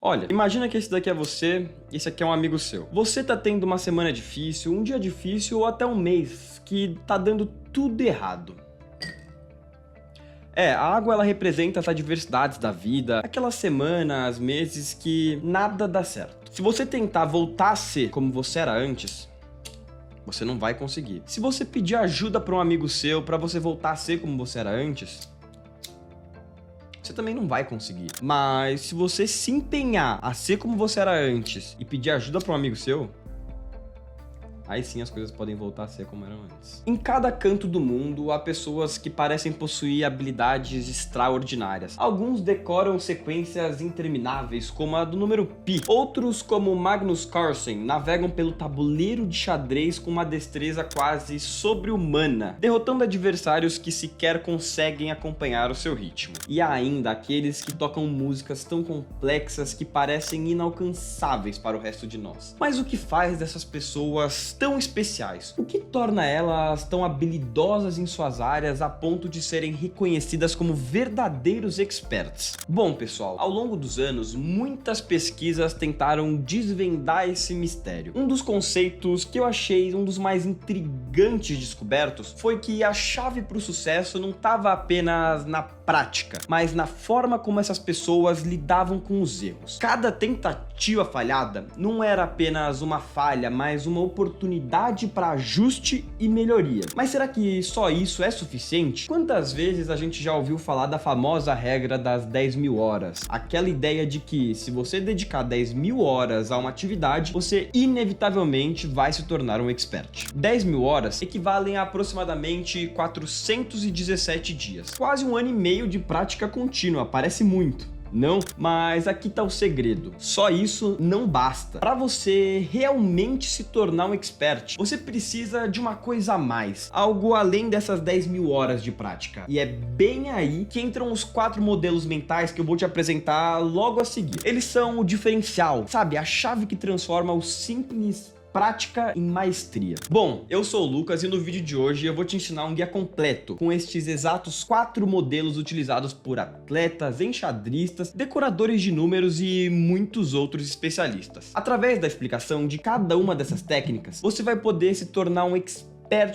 Olha, imagina que esse daqui é você, esse aqui é um amigo seu. Você tá tendo uma semana difícil, um dia difícil ou até um mês que tá dando tudo errado. A água ela representa as adversidades da vida, aquelas semanas, meses que nada dá certo. Se você tentar voltar a ser como você era antes, você não vai conseguir. Se você pedir ajuda para um amigo seu para você voltar a ser como você era antes, você também não vai conseguir. Mas se você se empenhar a ser como você era antes e pedir ajuda para um amigo seu, aí sim as coisas podem voltar a ser como eram antes. Em cada canto do mundo há pessoas que parecem possuir habilidades extraordinárias. Alguns decoram sequências intermináveis, como a do número Pi. Outros, como Magnus Carlsen, navegam pelo tabuleiro de xadrez com uma destreza quase sobre-humana, derrotando adversários que sequer conseguem acompanhar o seu ritmo. E há ainda aqueles que tocam músicas tão complexas que parecem inalcançáveis para o resto de nós. Mas o que faz dessas pessoas tão especiais? O que torna elas tão habilidosas em suas áreas a ponto de serem reconhecidas como verdadeiros experts? Bom, pessoal, ao longo dos anos, muitas pesquisas tentaram desvendar esse mistério. Um dos conceitos que eu achei um dos mais intrigantes descobertos foi que a chave para o sucesso não estava apenas na prática, mas na forma como essas pessoas lidavam com os erros. Cada tentativa falhada não era apenas uma falha, mas uma oportunidade para ajuste e melhoria. Mas será que só isso é suficiente? Quantas vezes a gente já ouviu falar da famosa regra das 10.000 horas? Aquela ideia de que se você dedicar 10.000 horas a uma atividade, você inevitavelmente vai se tornar um expert. 10.000 horas equivalem a aproximadamente 417 dias. Quase um ano e meio de prática contínua, parece muito. Não, mas aqui tá o segredo. Só isso não basta. Para você realmente se tornar um expert, você precisa de uma coisa a mais, algo além dessas 10.000 horas de prática. E é bem aí que entram os 4 modelos mentais que eu vou te apresentar logo a seguir. Eles são o diferencial, sabe? A chave que transforma o simples prática em maestria. Bom, eu sou o Lucas e no vídeo de hoje eu vou te ensinar um guia completo com estes exatos 4 modelos utilizados por atletas, enxadristas, decoradores de números e muitos outros especialistas. Através da explicação de cada uma dessas técnicas, você vai poder se tornar um expert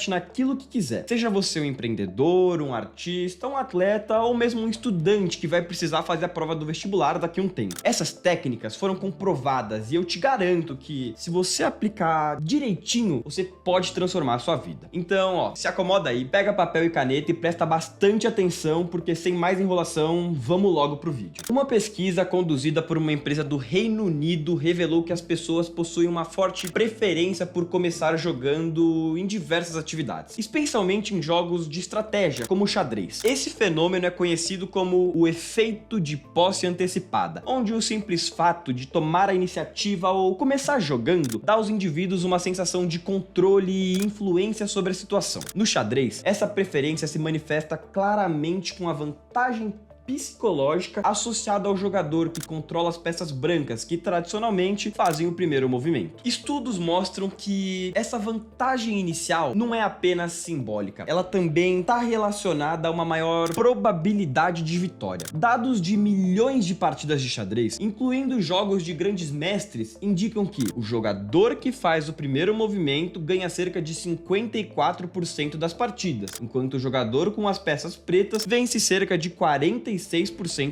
naquilo que quiser. Seja você um empreendedor, um artista, um atleta ou mesmo um estudante que vai precisar fazer a prova do vestibular daqui a um tempo. Essas técnicas foram comprovadas e eu te garanto que se você aplicar direitinho, você pode transformar a sua vida. Então, ó, se acomoda aí, pega papel e caneta e presta bastante atenção, porque sem mais enrolação, vamos logo pro vídeo. Uma pesquisa conduzida por uma empresa do Reino Unido revelou que as pessoas possuem uma forte preferência por começar jogando em diversas atividades, especialmente em jogos de estratégia, como o xadrez. Esse fenômeno é conhecido como o efeito de posse antecipada, onde o simples fato de tomar a iniciativa ou começar jogando dá aos indivíduos uma sensação de controle e influência sobre a situação. No xadrez, essa preferência se manifesta claramente com a vantagem psicológica associada ao jogador que controla as peças brancas, que tradicionalmente fazem o primeiro movimento. Estudos mostram que essa vantagem inicial não é apenas simbólica, ela também está relacionada a uma maior probabilidade de vitória. Dados de milhões de partidas de xadrez, incluindo jogos de grandes mestres, indicam que o jogador que faz o primeiro movimento ganha cerca de 54% das partidas, enquanto o jogador com as peças pretas vence cerca de 46%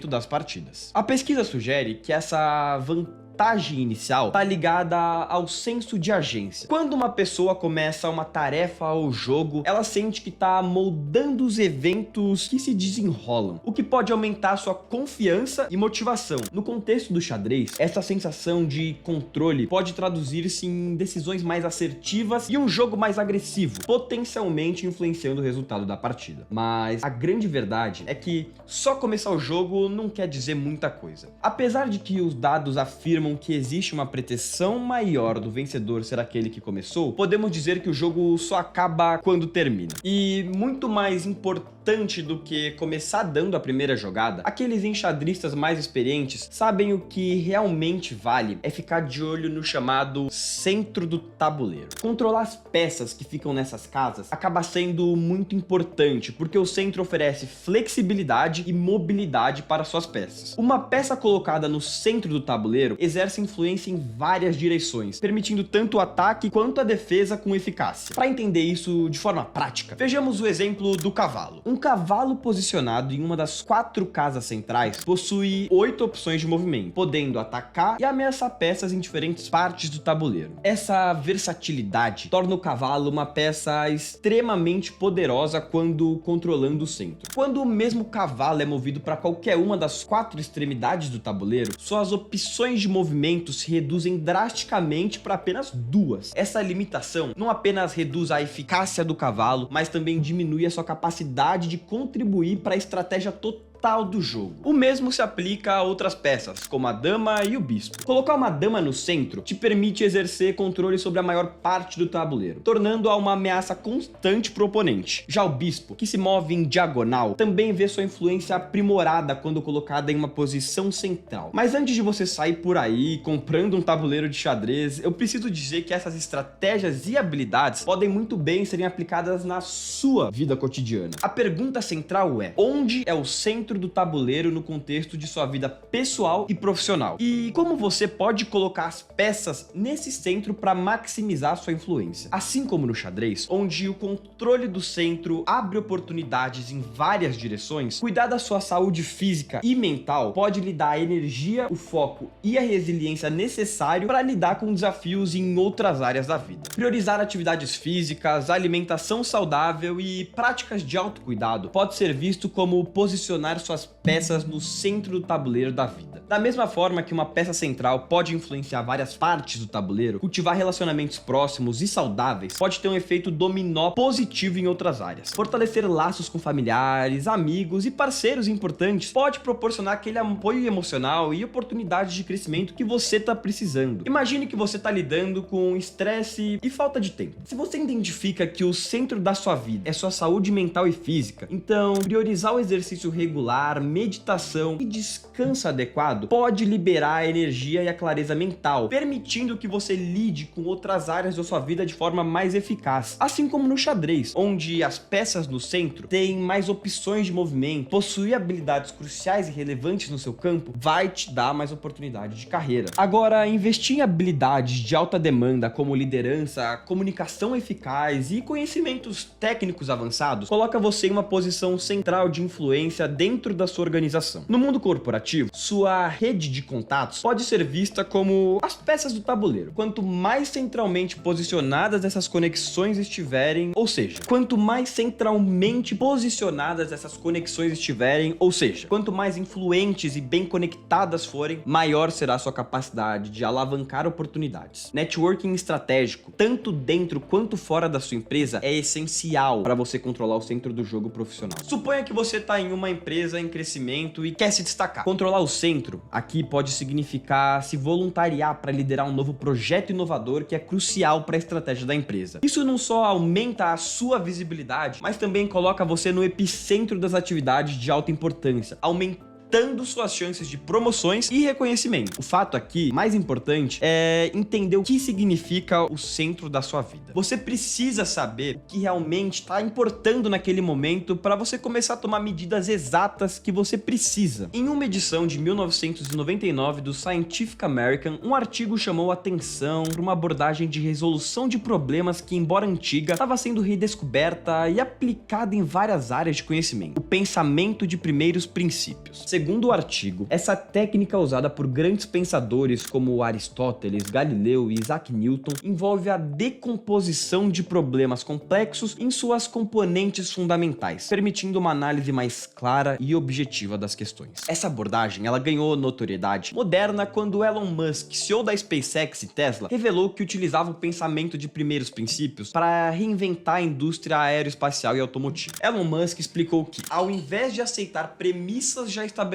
das partidas. A pesquisa sugere que essa vantagem inicial está ligada ao senso de agência. Quando uma pessoa começa uma tarefa ou jogo, ela sente que está moldando os eventos que se desenrolam, o que pode aumentar sua confiança e motivação. No contexto do xadrez, essa sensação de controle pode traduzir-se em decisões mais assertivas e um jogo mais agressivo, potencialmente influenciando o resultado da partida. Mas a grande verdade é que só começar o jogo não quer dizer muita coisa. Apesar de que os dados afirmam afirmam que existe uma pretensão maior do vencedor ser aquele que começou, podemos dizer que o jogo só acaba quando termina. E muito mais importante do que começar dando a primeira jogada, aqueles enxadristas mais experientes sabem o que realmente vale é ficar de olho no chamado centro do tabuleiro. Controlar as peças que ficam nessas casas acaba sendo muito importante, porque o centro oferece flexibilidade e mobilidade para suas peças. Uma peça colocada no centro do tabuleiro exerce influência em várias direções, permitindo tanto o ataque quanto a defesa com eficácia. Para entender isso de forma prática, vejamos o exemplo do cavalo. Um cavalo posicionado em uma das 4 casas centrais possui 8 opções de movimento, podendo atacar e ameaçar peças em diferentes partes do tabuleiro. Essa versatilidade torna o cavalo uma peça extremamente poderosa quando controlando o centro. Quando o mesmo cavalo é movido para qualquer uma das 4 extremidades do tabuleiro, suas opções de movimento se reduzem drasticamente para apenas 2. Essa limitação não apenas reduz a eficácia do cavalo, mas também diminui a sua capacidade de contribuir para a estratégia total do jogo. O mesmo se aplica a outras peças, como a dama e o bispo. Colocar uma dama no centro te permite exercer controle sobre a maior parte do tabuleiro, tornando-a uma ameaça constante para o oponente. Já o bispo, que se move em diagonal, também vê sua influência aprimorada quando colocada em uma posição central. Mas antes de você sair por aí comprando um tabuleiro de xadrez, eu preciso dizer que essas estratégias e habilidades podem muito bem serem aplicadas na sua vida cotidiana. A pergunta central é: onde é o centro do tabuleiro no contexto de sua vida pessoal e profissional? E como você pode colocar as peças nesse centro para maximizar sua influência? Assim como no xadrez, onde o controle do centro abre oportunidades em várias direções, cuidar da sua saúde física e mental pode lhe dar a energia, o foco e a resiliência necessário para lidar com desafios em outras áreas da vida. Priorizar atividades físicas, alimentação saudável e práticas de autocuidado pode ser visto como posicionar suas peças no centro do tabuleiro da vida. Da mesma forma que uma peça central pode influenciar várias partes do tabuleiro, cultivar relacionamentos próximos e saudáveis pode ter um efeito dominó positivo em outras áreas. Fortalecer laços com familiares, amigos e parceiros importantes pode proporcionar aquele apoio emocional e oportunidades de crescimento que você está precisando. Imagine que você está lidando com estresse e falta de tempo. Se você identifica que o centro da sua vida é sua saúde mental e física, então priorizar o exercício regular, meditação e descanso adequado pode liberar a energia e a clareza mental, permitindo que você lide com outras áreas da sua vida de forma mais eficaz. Assim como no xadrez, onde as peças no centro têm mais opções de movimento, possuir habilidades cruciais e relevantes no seu campo vai te dar mais oportunidade de carreira. Agora, investir em habilidades de alta demanda como liderança, comunicação eficaz e conhecimentos técnicos avançados coloca você em uma posição central de influência dentro da sua organização. No mundo corporativo, sua rede de contatos pode ser vista como as peças do tabuleiro. Quanto mais centralmente posicionadas essas conexões estiverem, ou seja, quanto mais centralmente posicionadas essas conexões estiverem, ou seja, quanto mais influentes e bem conectadas forem, maior será a sua capacidade de alavancar oportunidades. Networking estratégico, tanto dentro quanto fora da sua empresa, é essencial para você controlar o centro do jogo profissional. Suponha que você está em uma empresa em crescimento e quer se destacar. Controlar o centro aqui pode significar se voluntariar para liderar um novo projeto inovador que é crucial para a estratégia da empresa. Isso não só aumenta a sua visibilidade, mas também coloca você no epicentro das atividades de alta importância, aumentando suas chances de promoções e reconhecimento. O fato aqui, mais importante, é entender o que significa o centro da sua vida. Você precisa saber o que realmente está importando naquele momento para você começar a tomar medidas exatas que você precisa. Em uma edição de 1999 do Scientific American, um artigo chamou a atenção para uma abordagem de resolução de problemas que, embora antiga, estava sendo redescoberta e aplicada em várias áreas de conhecimento. O pensamento de primeiros princípios. Segundo o artigo, essa técnica usada por grandes pensadores como Aristóteles, Galileu e Isaac Newton envolve a decomposição de problemas complexos em suas componentes fundamentais, permitindo uma análise mais clara e objetiva das questões. Essa abordagem ela ganhou notoriedade moderna quando Elon Musk, CEO da SpaceX e Tesla, revelou que utilizava o pensamento de primeiros princípios para reinventar a indústria aeroespacial e automotiva. Elon Musk explicou que, ao invés de aceitar premissas já estabelecidas,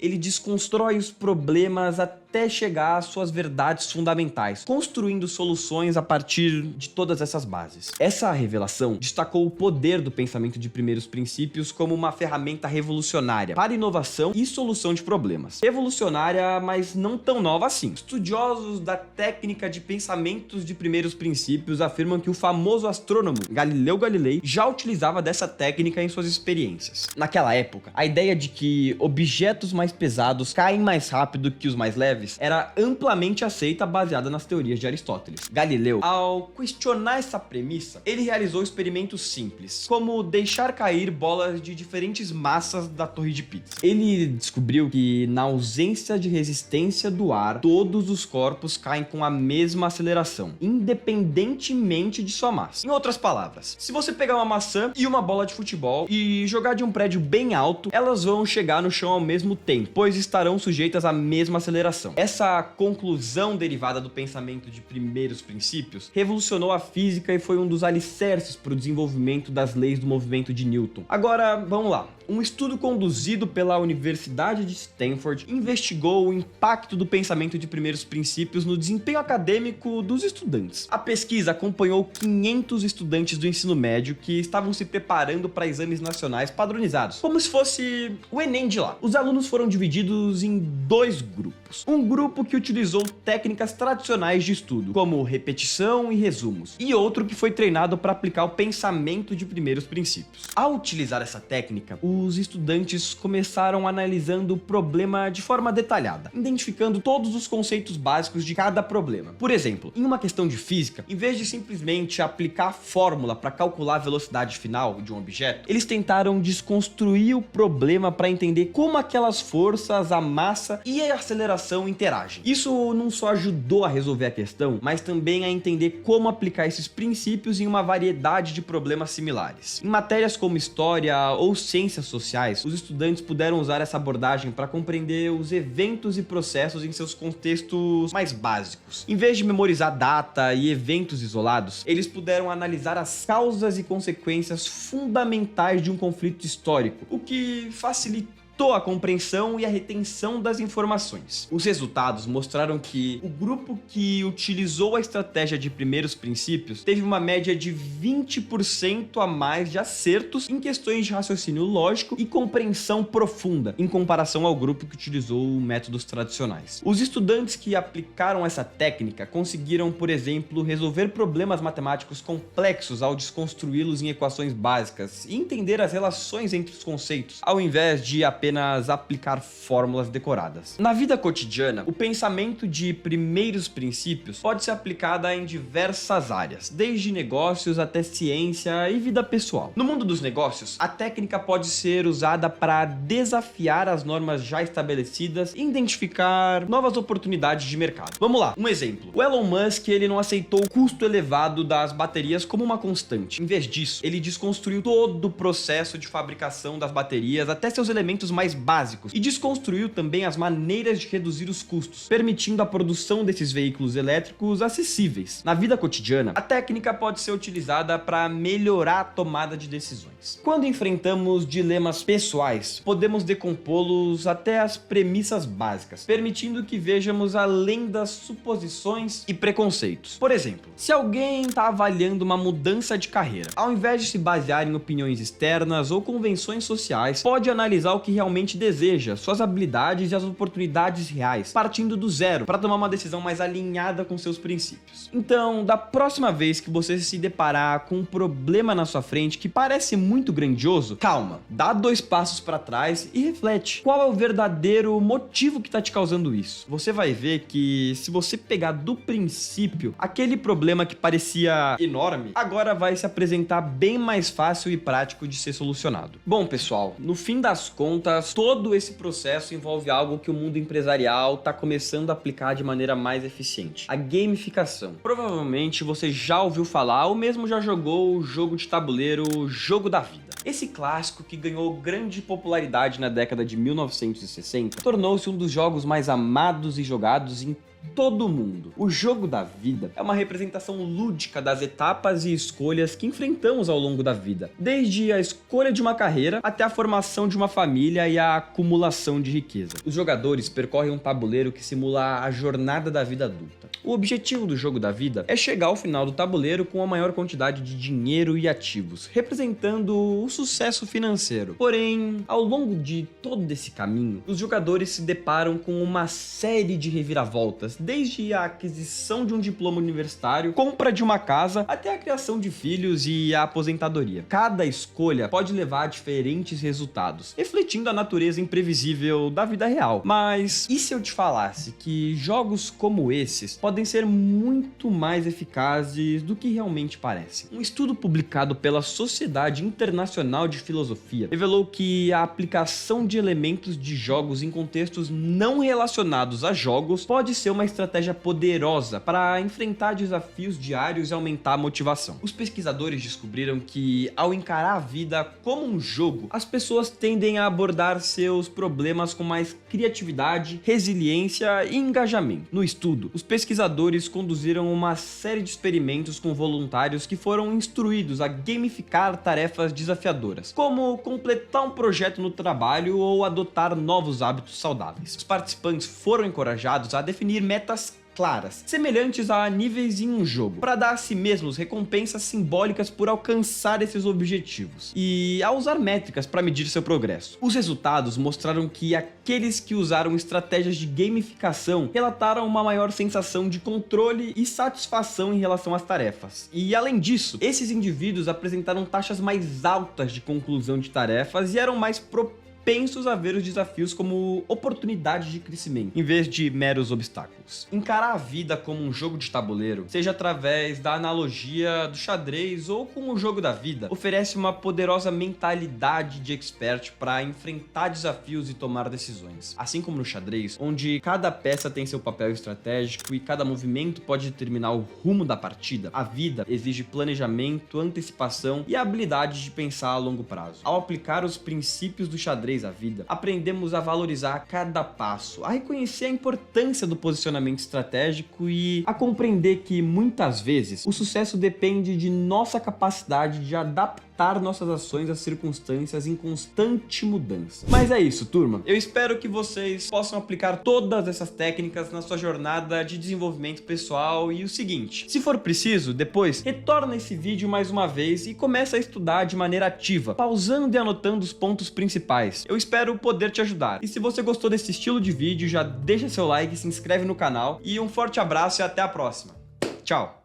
ele desconstrói os problemas até até chegar às suas verdades fundamentais, construindo soluções a partir de todas essas bases. Essa revelação destacou o poder do pensamento de primeiros princípios como uma ferramenta revolucionária para inovação e solução de problemas. Revolucionária, mas não tão nova assim. Estudiosos da técnica de pensamentos de primeiros princípios afirmam que o famoso astrônomo Galileu Galilei já utilizava dessa técnica em suas experiências. Naquela época, a ideia de que objetos mais pesados caem mais rápido que os mais leves era amplamente aceita, baseada nas teorias de Aristóteles. Galileu, ao questionar essa premissa, ele realizou experimentos simples, como deixar cair bolas de diferentes massas da torre de Pisa. Ele descobriu que, na ausência de resistência do ar, todos os corpos caem com a mesma aceleração, independentemente de sua massa. Em outras palavras, se você pegar uma maçã e uma bola de futebol e jogar de um prédio bem alto, elas vão chegar no chão ao mesmo tempo, pois estarão sujeitas à mesma aceleração. Essa conclusão derivada do pensamento de primeiros princípios revolucionou a física e foi um dos alicerces para o desenvolvimento das leis do movimento de Newton. Agora, vamos lá. Um estudo conduzido pela Universidade de Stanford investigou o impacto do pensamento de primeiros princípios no desempenho acadêmico dos estudantes. A pesquisa acompanhou 500 estudantes do ensino médio que estavam se preparando para exames nacionais padronizados, como se fosse o Enem de lá. Os alunos foram divididos em dois grupos. Um grupo que utilizou técnicas tradicionais de estudo, como repetição e resumos, e outro que foi treinado para aplicar o pensamento de primeiros princípios. Ao utilizar essa técnica, os estudantes começaram analisando o problema de forma detalhada, identificando todos os conceitos básicos de cada problema. Por exemplo, em uma questão de física, em vez de simplesmente aplicar a fórmula para calcular a velocidade final de um objeto, eles tentaram desconstruir o problema para entender como aquelas forças, a massa e a aceleração interagem. Isso não só ajudou a resolver a questão, mas também a entender como aplicar esses princípios em uma variedade de problemas similares. Em matérias como história ou ciências sociais, os estudantes puderam usar essa abordagem para compreender os eventos e processos em seus contextos mais básicos. Em vez de memorizar data e eventos isolados, eles puderam analisar as causas e consequências fundamentais de um conflito histórico, o que facilitou a compreensão e a retenção das informações. Os resultados mostraram que o grupo que utilizou a estratégia de primeiros princípios teve uma média de 20% a mais de acertos em questões de raciocínio lógico e compreensão profunda, em comparação ao grupo que utilizou métodos tradicionais. Os estudantes que aplicaram essa técnica conseguiram, por exemplo, resolver problemas matemáticos complexos ao desconstruí-los em equações básicas e entender as relações entre os conceitos, ao invés de apenas aplicar fórmulas decoradas. Na vida cotidiana, o pensamento de primeiros princípios pode ser aplicado em diversas áreas, desde negócios até ciência e vida pessoal. No mundo dos negócios, a técnica pode ser usada para desafiar as normas já estabelecidas e identificar novas oportunidades de mercado. Vamos lá, um exemplo. O Elon Musk, ele não aceitou o custo elevado das baterias como uma constante. Em vez disso, ele desconstruiu todo o processo de fabricação das baterias até seus elementos mais básicos e desconstruiu também as maneiras de reduzir os custos, permitindo a produção desses veículos elétricos acessíveis. Na vida cotidiana, a técnica pode ser utilizada para melhorar a tomada de decisões. Quando enfrentamos dilemas pessoais, podemos decompô-los até as premissas básicas, permitindo que vejamos além das suposições e preconceitos. Por exemplo, se alguém está avaliando uma mudança de carreira, ao invés de se basear em opiniões externas ou convenções sociais, pode analisar o que realmente deseja, suas habilidades e as oportunidades reais, partindo do zero, para tomar uma decisão mais alinhada com seus princípios. Então, da próxima vez que você se deparar com um problema na sua frente que parece muito grandioso, calma, dá 2 passos para trás e reflete. Qual é o verdadeiro motivo que está te causando isso? Você vai ver que, se você pegar do princípio, aquele problema que parecia enorme, agora vai se apresentar bem mais fácil e prático de ser solucionado. Bom, pessoal, no fim das contas, todo esse processo envolve algo que o mundo empresarial está começando a aplicar de maneira mais eficiente: a gamificação. Provavelmente você já ouviu falar ou mesmo já jogou o jogo de tabuleiro Jogo da Vida. Esse clássico, que ganhou grande popularidade na década de 1960, tornou-se um dos jogos mais amados e jogados em todo mundo. O jogo da vida é uma representação lúdica das etapas e escolhas que enfrentamos ao longo da vida, desde a escolha de uma carreira até a formação de uma família e a acumulação de riqueza. Os jogadores percorrem um tabuleiro que simula a jornada da vida adulta. O objetivo do jogo da vida é chegar ao final do tabuleiro com a maior quantidade de dinheiro e ativos, representando o sucesso financeiro. Porém, ao longo de todo esse caminho, os jogadores se deparam com uma série de reviravoltas, desde a aquisição de um diploma universitário, compra de uma casa, até a criação de filhos e a aposentadoria. Cada escolha pode levar a diferentes resultados, refletindo a natureza imprevisível da vida real. Mas e se eu te falasse que jogos como esses podem ser muito mais eficazes do que realmente parecem? Um estudo publicado pela Sociedade Internacional de Filosofia revelou que a aplicação de elementos de jogos em contextos não relacionados a jogos pode ser uma estratégia poderosa para enfrentar desafios diários e aumentar a motivação. Os pesquisadores descobriram que, ao encarar a vida como um jogo, as pessoas tendem a abordar seus problemas com mais criatividade, resiliência e engajamento. No estudo, os pesquisadores conduziram uma série de experimentos com voluntários que foram instruídos a gamificar tarefas desafiadoras, como completar um projeto no trabalho ou adotar novos hábitos saudáveis. Os participantes foram encorajados a definir metas claras, semelhantes a níveis em um jogo, para dar a si mesmos recompensas simbólicas por alcançar esses objetivos, e a usar métricas para medir seu progresso. Os resultados mostraram que aqueles que usaram estratégias de gamificação relataram uma maior sensação de controle e satisfação em relação às tarefas. E além disso, esses indivíduos apresentaram taxas mais altas de conclusão de tarefas e eram mais propensos a ver os desafios como oportunidades de crescimento, em vez de meros obstáculos. Encarar a vida como um jogo de tabuleiro, seja através da analogia do xadrez ou com o jogo da vida, oferece uma poderosa mentalidade de expert para enfrentar desafios e tomar decisões. Assim como no xadrez, onde cada peça tem seu papel estratégico e cada movimento pode determinar o rumo da partida, a vida exige planejamento, antecipação e a habilidade de pensar a longo prazo. Ao aplicar os princípios do xadrez à vida, aprendemos a valorizar cada passo, a reconhecer a importância do posicionamento estratégico e a compreender que, muitas vezes, o sucesso depende de nossa capacidade de adaptar nossas ações às circunstâncias em constante mudança. Mas é isso, turma. Eu espero que vocês possam aplicar todas essas técnicas na sua jornada de desenvolvimento pessoal. E o seguinte, se for preciso, depois retorna esse vídeo mais uma vez e começa a estudar de maneira ativa, pausando e anotando os pontos principais. Eu espero poder te ajudar. E se você gostou desse estilo de vídeo, já deixa seu like, se inscreve no canal e um forte abraço e até a próxima. Tchau!